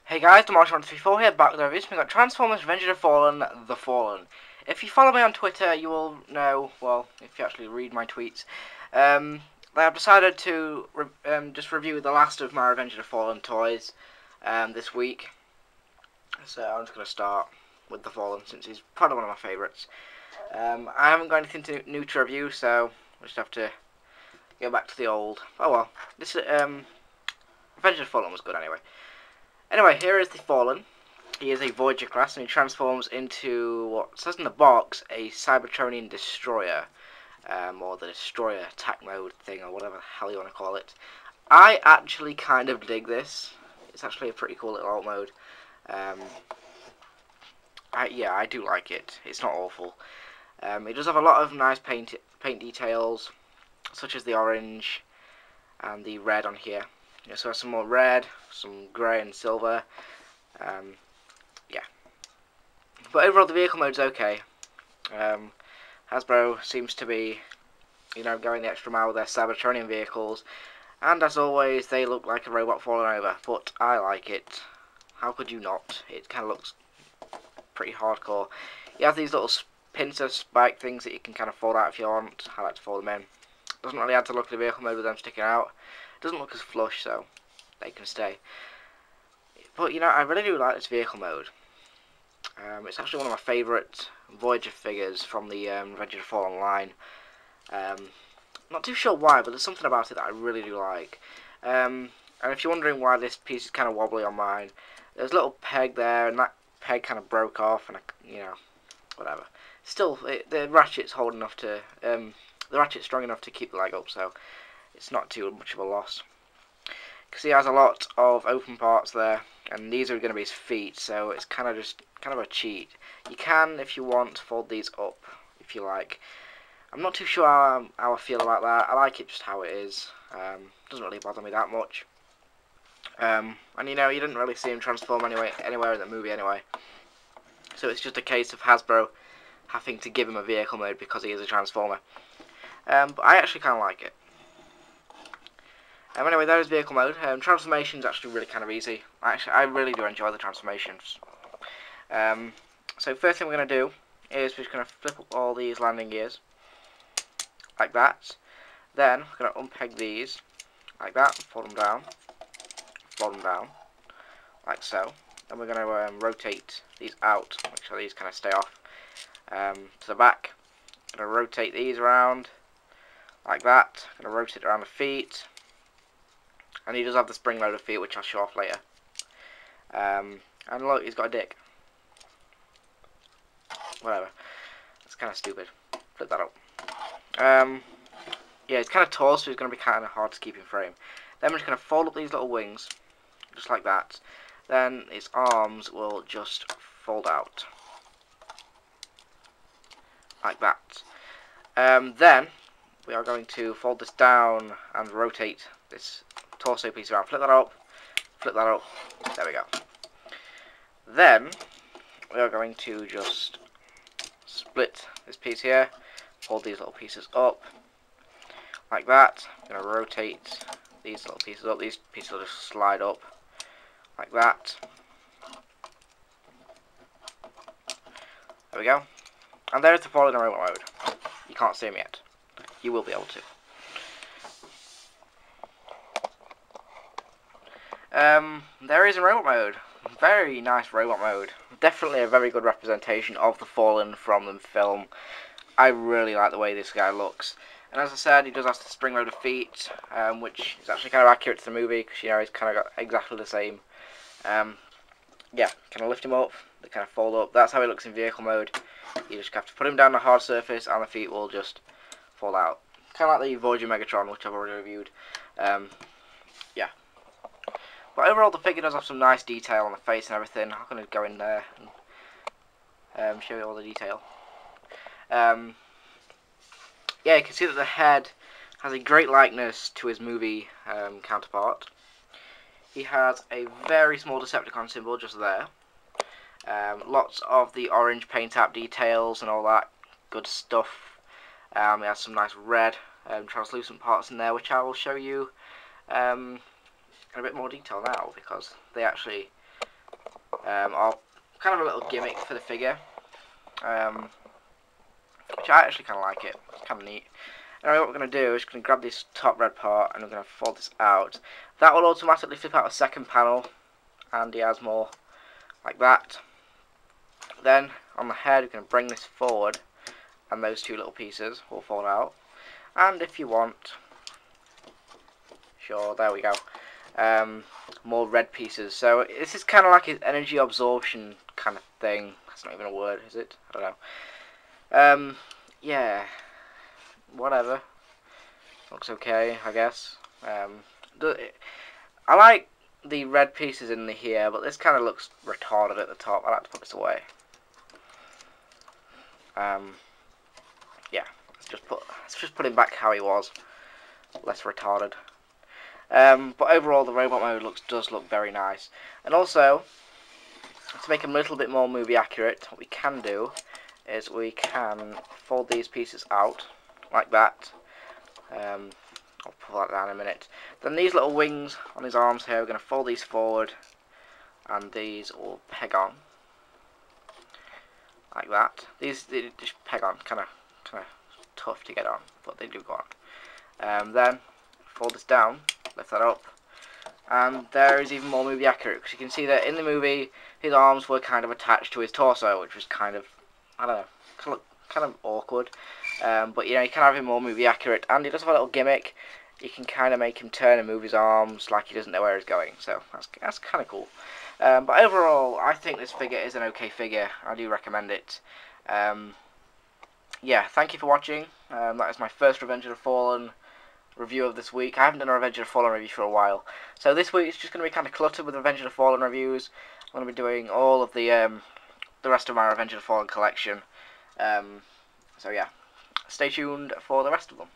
Hey guys, ROTF here, back with a review. We've got Transformers Revenge of the Fallen, The Fallen. If you follow me on Twitter, you will know, well, if you actually read my tweets, that I've decided to just review the last of my Revenge of the Fallen toys this week. So I'm just going to start with The Fallen, since he's probably one of my favourites. I haven't got anything new to review, so I just have to go back to the old. Oh well, this Revenge of the Fallen was good anyway. Anyway, here is the Fallen. He is a Voyager class, and he transforms into what says in the box a Cybertronian destroyer, or the destroyer attack mode thing, or whatever the hell you want to call it. I actually kind of dig this. It's actually a pretty cool little alt mode. Yeah, I do like it. It's not awful. It does have a lot of nice paint details, such as the orange and the red on here. Yeah, so some more red, some grey and silver. Yeah. But overall the vehicle mode's okay. Hasbro seems to be, going the extra mile with their Cybertronian vehicles. And as always, they look like a robot falling over. But I like it. How could you not? It kind of looks pretty hardcore. You have these little pincer spike things that you can kind of fold out if you want. I like to fold them in. Doesn't really add to the look of the vehicle mode with them sticking out. Doesn't look as flush, so they can stay. But I really do like this vehicle mode. It's actually one of my favourite Voyager figures from the Revenge of the Fallen line. Not too sure why, but there's something about it that I really do like. And if you're wondering why this piece is kind of wobbly on mine, there's a little peg there, and that peg kind of broke off, and whatever. Still, the ratchet's hold enough to, the ratchet's strong enough to keep the leg up, so it's not too much of a loss. Because he has a lot of open parts there, and these are going to be his feet, so it's kind of a cheat. You can, if you want, fold these up, if you like. I'm not too sure how I feel about that. I like it just how it is. Doesn't really bother me that much. And you didn't really see him transform anywhere in the movie anyway. So it's just a case of Hasbro having to give him a vehicle mode because he is a Transformer. But I actually kind of like it. Anyway, there is vehicle mode. Transformation's actually really kind of easy. I really do enjoy the transformations. So first thing we're going to do is we're just going to flip up all these landing gears, like that. Then we're going to unpeg these, like that, fold them down, like so. Then we're going to rotate these out, make sure these kind of stay off, to the back. Going to rotate these around, like that. Going to rotate around the feet. And he does have the spring-loaded feet, which I'll show off later. And look, he's got a dick. Whatever. That's kind of stupid. Flip that up. Yeah, he's kind of tall, so he's going to be kind of hard to keep in frame. Then we're just going to fold up these little wings, just like that. Then his arms will just fold out. Like that. Then we are going to fold this down and rotate this torso piece around. Flip that up, there we go. Then we are going to just split this piece here, fold these little pieces up, like that. I'm going to rotate these little pieces up, these pieces will just slide up, like that. There we go. And there's the Fallen in robot mode. You can't see him yet. You will be able to. There is a robot mode. Very nice robot mode. Definitely a very good representation of the Fallen from the film. I really like the way this guy looks. And as I said, he does have the spring-loaded feet, which is actually kind of accurate to the movie, because he's kind of got exactly the same. Yeah, kind of lift him up, they kind of fold up. That's how he looks in vehicle mode. You just have to put him down on a hard surface, and the feet will just fall out. Kind of like the Voyager Megatron, which I've already reviewed. Yeah. But overall, the figure does have some nice detail on the face and everything. I'm going to go in there and show you all the detail. Yeah, you can see that the head has a great likeness to his movie counterpart. He has a very small Decepticon symbol just there. Lots of the orange paint app details and all that good stuff. He has some nice red translucent parts in there, which I will show you in a bit more detail now, because they actually or kind of a little gimmick for the figure, which I actually kind of like it. It's kind of neat. Anyway, what we're going to do is going to grab this top red part and we're going to fold this out. That will automatically flip out a second panel, and he has more like that. Then on the head we're going to bring this forward, and those two little pieces will fold out. And if you want, sure, there we go, more red pieces. So this is kind of like his energy absorption kind of thing. That's not even a word, is it? I don't know. Yeah, whatever. Looks okay, I guess. I like the red pieces in the here, but this kind of looks retarded at the top. I like to put this away. Yeah, let's just put him back how he was, less retarded. But overall, the robot mode does look very nice. And also, to make him a little bit more movie accurate, what we can do is we can fold these pieces out like that. I'll pull that down in a minute. Then these little wings on his arms here, we're going to fold these forward, and these will peg on like that. These they just peg on, kind of tough to get on, but they do go on. Then fold this down, lift that up, and there is even more movie accurate, because you can see that in the movie his arms were kind of attached to his torso, which was kind of, I don't know, kind of awkward. But you know, you can have him more movie accurate, and he does have a little gimmick. You can kind of make him turn and move his arms like he doesn't know where he's going, so that's kind of cool. But overall, I think this figure is an okay figure. I do recommend it. Yeah, thank you for watching. That is my first Revenge of the Fallen review of this week. I haven't done a Revenge of the Fallen review for a while, so this week it's just going to be kind of cluttered with Revenge of the Fallen reviews. I'm going to be doing all of the rest of my Revenge of the Fallen collection. So yeah, stay tuned for the rest of them.